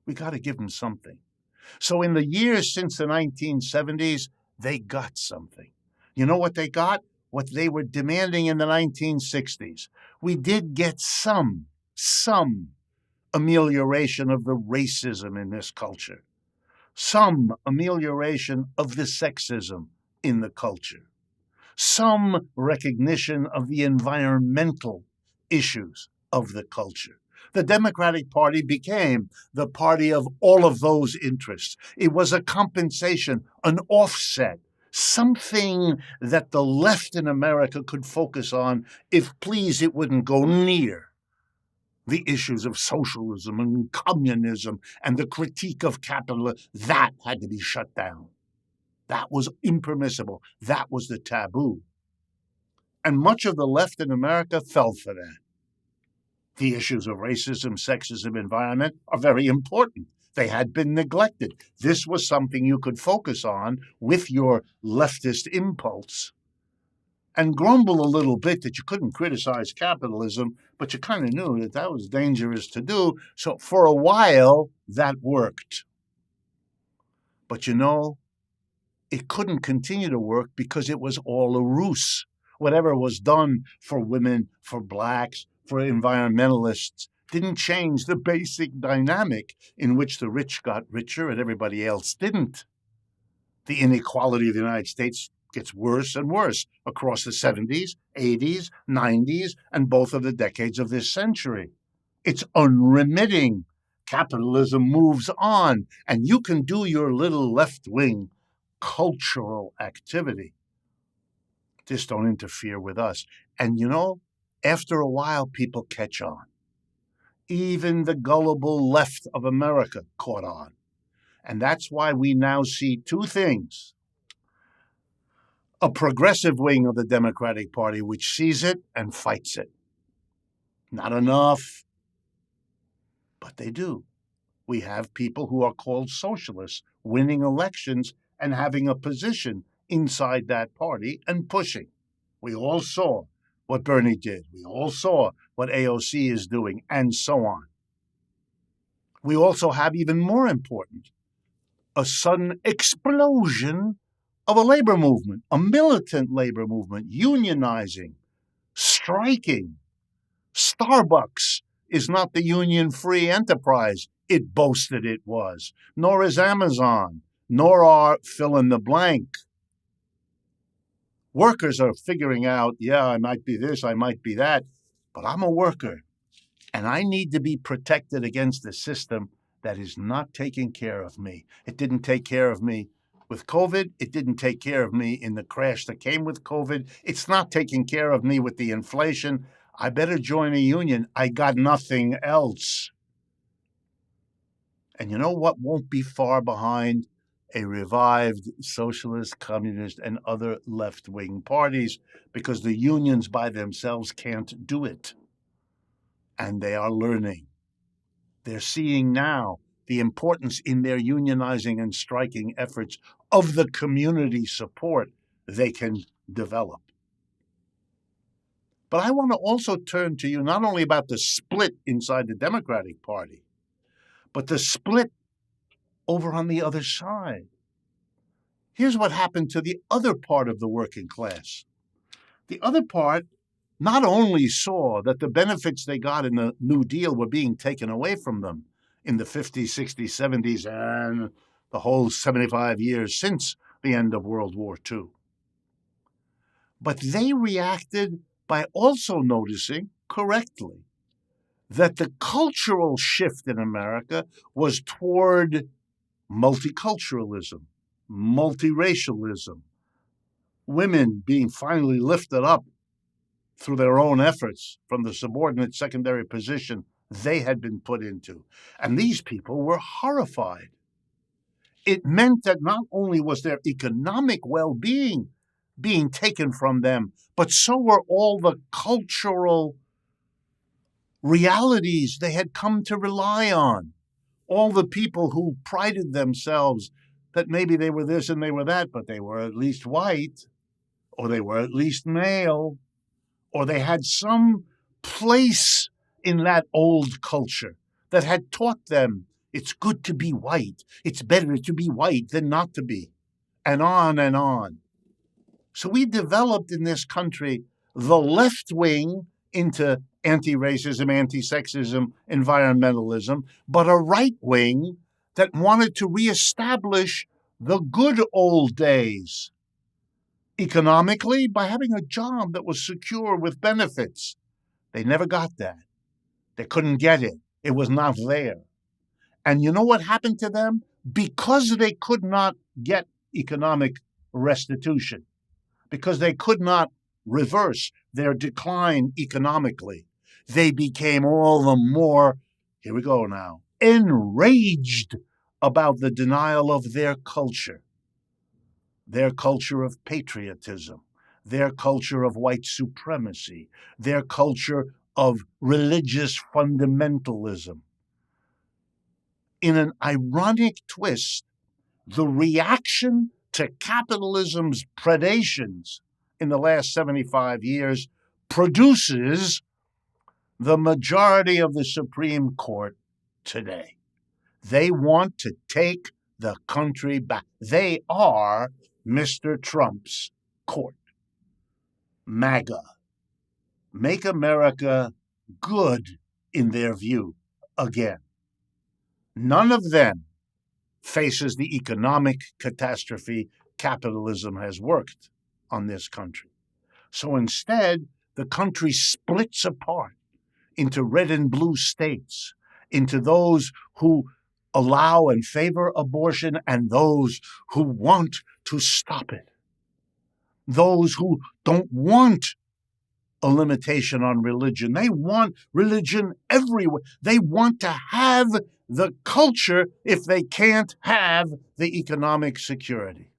We got to give them something. So in the years since the 1970s, they got something. You know what they got? What they were demanding in the 1960s. We did get some amelioration of the racism in this culture, some amelioration of the sexism in the culture, some recognition of the environmental issues of the culture. The Democratic Party became the party of all of those interests. It was a compensation, an offset, something that the left in America could focus on if, please, it wouldn't go near the issues of socialism and communism and the critique of capitalism. That had to be shut down. That was impermissible. That was the taboo. And much of the left in America fell for that. The issues of racism, sexism, environment are very important. They had been neglected. This was something you could focus on with your leftist impulse and grumble a little bit that you couldn't criticize capitalism, but you kind of knew that that was dangerous to do. So for a while, that worked. But you know, it couldn't continue to work because it was all a ruse. Whatever was done for women, for blacks, for environmentalists, didn't change the basic dynamic in which the rich got richer and everybody else didn't. The inequality of the United States gets worse and worse across the 70s, 80s, 90s, and both of the decades of this century. It's unremitting. Capitalism moves on, and you can do your little left-wing cultural activity. Just don't interfere with us. And you know, after a while, people catch on. Even the gullible left of America caught on. And that's why we now see two things. A progressive wing of the Democratic Party which sees it and fights it. Not enough, but they do. We have people who are called socialists winning elections and having a position inside that party and pushing. We all saw what Bernie did. We all saw what AOC is doing, and so on. We also have, even more important, a sudden explosion of a labor movement, a militant labor movement, unionizing, striking. Starbucks is not the union-free enterprise it boasted it was, nor is Amazon, nor are fill in the blank. Workers are figuring out, yeah, I might be this, I might be that, but I'm a worker, and I need to be protected against a system that is not taking care of me. It didn't take care of me with COVID. It didn't take care of me in the crash that came with COVID. It's not taking care of me with the inflation. I better join a union. I got nothing else. And you know what won't be far behind? A revived socialist, communist, and other left-wing parties, because the unions by themselves can't do it. And they are learning. They're seeing now the importance in their unionizing and striking efforts of the community support they can develop. But I want to also turn to you not only about the split inside the Democratic Party, but the split over on the other side. Here's what happened to the other part of the working class. The other part not only saw that the benefits they got in the New Deal were being taken away from them in the 50s, 60s, 70s, and the whole 75 years since the end of World War II, but they reacted by also noticing correctly that the cultural shift in America was toward multiculturalism, multiracialism, women being finally lifted up through their own efforts from the subordinate secondary position they had been put into. And these people were horrified. It meant that not only was their economic well-being being taken from them, but so were all the cultural realities they had come to rely on. All the people who prided themselves that maybe they were this and they were that, but they were at least white, or they were at least male, or they had some place in that old culture that had taught them it's good to be white, it's better to be white than not to be, and on and on. So we developed in this country the left wing into anti-racism, anti-sexism, environmentalism, but a right wing that wanted to reestablish the good old days economically by having a job that was secure with benefits. They never got that. They couldn't get it. It was not there. And you know what happened to them? Because they could not get economic restitution, because they could not reverse their decline economically, they became all the more, here we go now, enraged about the denial of their culture of patriotism, their culture of white supremacy, their culture of religious fundamentalism. In an ironic twist, the reaction to capitalism's predations in the last 75 years produces the majority of the Supreme Court today. They want to take the country back. They are Mr. Trump's court. MAGA. Make America good in their view again. None of them faces the economic catastrophe capitalism has worked on this country. So instead, the country splits apart into red and blue states, into those who allow and favor abortion and those who want to stop it, those who don't want a limitation on religion. They want religion everywhere. They want to have the culture if they can't have the economic security.